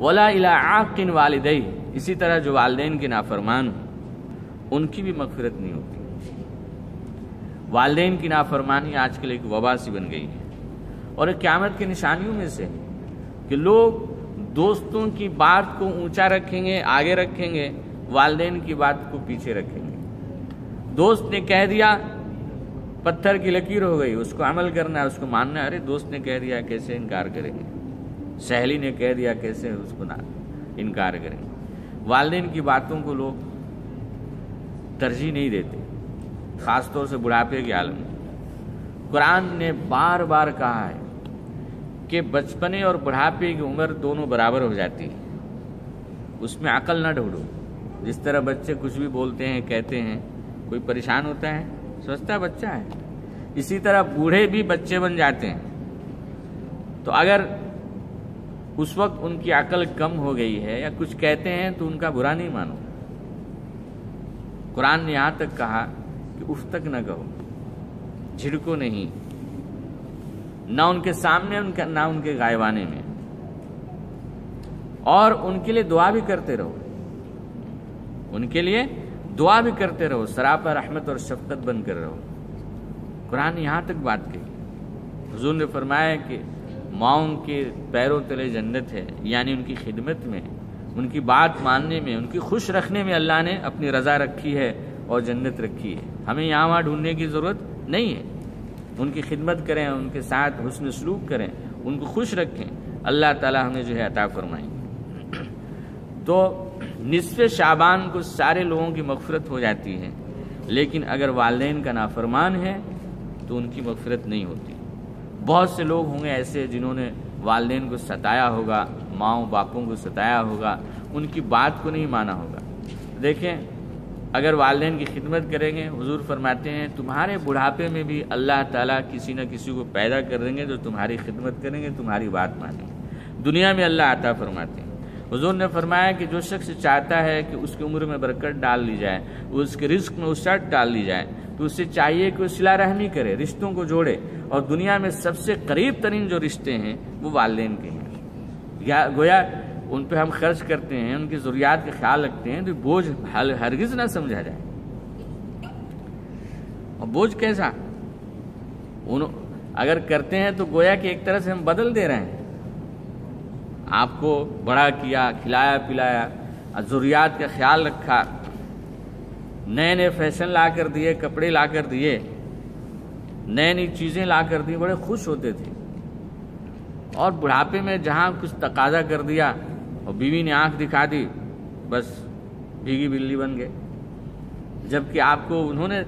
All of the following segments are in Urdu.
ولا الی عاق والدیہ، اسی طرح جو والدین کے نافرمان ہوں ان کی بھی مغفرت نہیں ہوتی۔ والدین کی نافرمانی آج کل ایک وبا سی بن گئی ہے، اور ایک قیامت کی نشانیوں میں سے کہ لوگ دوستوں کی بات کو اونچا رکھیں گے، آگے رکھیں گے، والدین کی بات کو پیچھے رکھیں گے۔ دوست نے کہہ دیا پتھر کی لکیر ہو گئی، اس کو عمل کرنا ہے، اس کو ماننا ہے۔ ارے دوست نے کہہ دیا کیسے انکار کریں گے، سہیلی نے کہہ دیا کیسے اس کو انکار کریں گے۔ والدین کی باتوں کو لوگ ترجیح نہیں دیتے، خاص طور سے بڑھاپے کے عالم میں۔ قرآن نے بار بار کہا ہے کہ بچپنے اور بڑھاپے کی عمر دونوں برابر ہو جاتی ہے، اس میں عقل نہ ڈھونڈو۔ جس طرح بچے کچھ بھی بولتے ہیں، کہتے ہیں، کوئی پریشان ہوتا ہے، سوچتا ہے بچہ ہے، اسی طرح بوڑھے بھی بچے بن جاتے ہیں۔ تو اگر اس وقت ان کی عقل کم ہو گئی ہے یا کچھ کہتے ہیں تو ان کا برا نہیں مانو۔ قرآن نے یہاں تک کہا کہ اف تک نہ کہو، جھڑکو نہیں، نہ ان کے سامنے نہ ان کے غائبانے میں، اور ان کے لیے دعا بھی کرتے رہو، ان کے لیے دعا بھی کرتے رہو، سراپا رحمت اور شفقت بن کر رہو۔ قرآن نے یہاں تک بات کہی۔ حضور نے فرمایا کہ ماؤں کے پیروں تلے جنت ہے، یعنی ان کی خدمت میں، ان کی بات ماننے میں، ان کی خوش رکھنے میں اللہ نے اپنی رضا رکھی ہے اور جنت رکھی ہے۔ ہمیں یہاں وہاں ڈھونڈنے کی ضرورت نہیں ہے۔ ان کی خدمت کریں، ان کے ساتھ حسن سلوک کریں، ان کو خوش رکھیں، اللہ تعالی ہمیں جو ہے عطا فرمائیں۔ تو نصف شعبان کو سارے لوگوں کی مغفرت ہو جاتی ہے، لیکن اگر والدین کا نافرمان ہے تو ان کی مغفرت نہیں ہوتی۔ بہت سے لوگ ہوں گے ایسے جنہوں نے والدین کو ستایا ہوگا، ماؤں باپوں کو ستایا ہوگا، ان کی بات کو نہیں مانا ہوگا۔ دیکھیں، اگر والدین کی خدمت کریں گے، حضور فرماتے ہیں تمہارے بڑھاپے میں بھی اللہ تعالیٰ کسی نہ کسی کو پیدا کر دیں گے جو تمہاری خدمت کریں گے، تمہاری بات مانیں گے۔ دنیا میں اللہ عطا فرماتے ہیں۔ حضور نے فرمایا کہ جو شخص چاہتا ہے کہ اس کی عمر میں برکت ڈال دی جائے، اس کے رزق میں وسعت ڈال دی جائے، تو اسے چاہیے کہ وہ صلہ رحمی کرے، رشتوں کو جوڑے، اور دنیا میں سب سے قریب ترین جو رشتے ہیں وہ والدین کے ہیں۔ گویا ان پہ ہم خرچ کرتے ہیں، ان کی ضروریات کا خیال رکھتے ہیں، تو بوجھ ہرگز نہ سمجھا جائے۔ اور بوجھ کیسا؟ اگر کرتے ہیں تو گویا کہ ایک طرح سے ہم بدل دے رہے ہیں۔ آپ کو بڑا کیا، کھلایا پلایا، ضروریات کا خیال رکھا، نئے نئے فیشن لا کر دیے، کپڑے لا کر دیے، نئی نئی چیزیں لا کر دی، بڑے خوش ہوتے تھے۔ اور بڑھاپے میں جہاں کچھ تقاضا کر دیا اور بیوی نے آنکھ دکھا دی، بس بھیگی بلی بن گئے، جبکہ آپ کو انہوں نے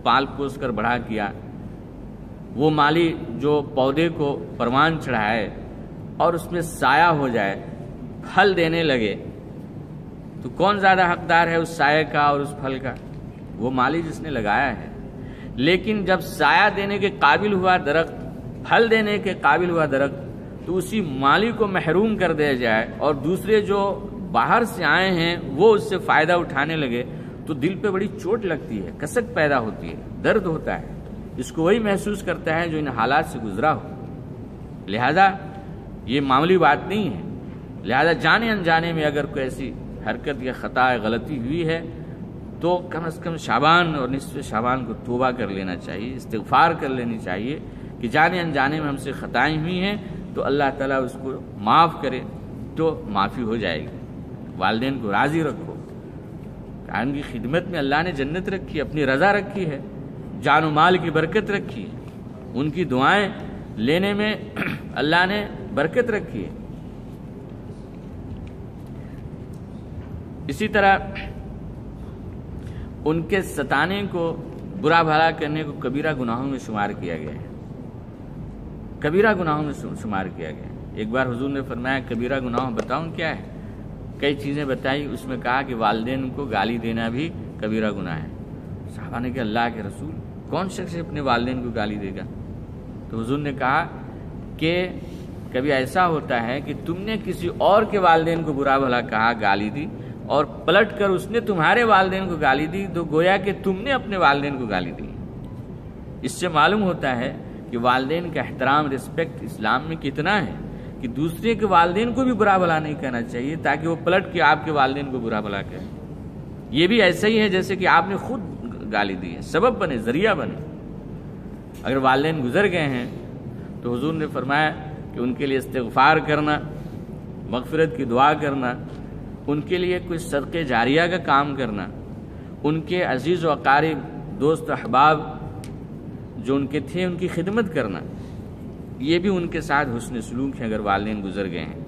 پال پوس کر بڑا کیا۔ وہ مالی جو پودے کو پروان چڑھائے اور اس میں سایہ ہو جائے، پھل دینے لگے، تو کون زیادہ حقدار ہے اس سایہ کا اور اس پھل کا؟ وہ مالی جس نے لگایا ہے۔ لیکن جب سایہ دینے کے قابل ہوا درخت، پھل دینے کے قابل ہوا درخت، تو اسی مالی کو محروم کر دیا جائے اور دوسرے جو باہر سے آئے ہیں وہ اس سے فائدہ اٹھانے لگے، تو دل پہ بڑی چوٹ لگتی ہے، کسک پیدا ہوتی ہے، درد ہوتا ہے۔ اس کو وہی محسوس کرتا ہے جو ان حالات سے گزرا ہو۔ لہذا یہ معمولی بات نہیں ہے۔ لہذا جانے انجانے میں اگر کوئی ایسی حرکت یا خطا یا غلطی ہوئی ہے تو کم از کم شعبان اور نصف شعبان کو توبہ کر لینا چاہیے، استغفار کر لینی چاہیے کہ جانے انجانے میں ہم سے خطائیں ہوئی ہیں، تو اللہ تعالیٰ اس کو معاف کرے تو معافی ہو جائے گی۔ والدین کو راضی رکھو، ان کی خدمت میں اللہ نے جنت رکھی، اپنی رضا رکھی ہے، جان و مال کی برکت رکھی ہے، ان کی دعائیں لینے میں اللہ نے برکت رکھی ہے۔ اسی طرح ان کے ستانے کو، برا بھلا کرنے کو کبیرہ گناہوں میں شمار کیا گیا ہے، کبیرہ گناہوں میں شمار کیا گیا ہے۔ ایک بار حضور نے فرمایا کبیرہ گناہ بتاؤں کیا ہے؟ کئی چیزیں بتائی، اس میں کہا کہ والدین کو گالی دینا بھی کبیرہ گناہ ہے۔ صحابہ نے کہا اللہ کے رسول، کون شخص اپنے والدین کو گالی دے گا؟ تو حضور نے کہا کہ کبھی ایسا ہوتا ہے کہ تم نے کسی اور کے والدین کو برا بھلا کہا، گالی دی، اور پلٹ کر اس نے تمہارے والدین کو گالی دی، تو گویا کہ تم نے اپنے والدین کو گالی دی۔ اس سے معلوم ہوتا ہے کہ والدین کا احترام، رسپیکٹ اسلام میں کتنا ہے، کہ کہ دوسرے کے والدین کو بھی برا بھلا نہیں کہنا چاہیے تاکہ وہ پلٹ کے آپ کے والدین کو برا بھلا کہے. یہ بھی ایسا ہی ہے جیسے کہ آپ نے خود گالی دی ہے، سبب بنے، ذریعہ بنے. اگر والدین گزر گئے ہیں تو حضور نے فرمایا کہ ان کے لیے استغفار کرنا، مغفرت کی دعا کرنا، ان کے لیے کوئی صدقہ جاریہ کا کام کرنا، ان کے عزیز و اقارب، دوست احباب جو ان کے تھے ان کی خدمت کرنا، یہ بھی ان کے ساتھ حسن سلوک ہے اگر والدین گزر گئے ہیں.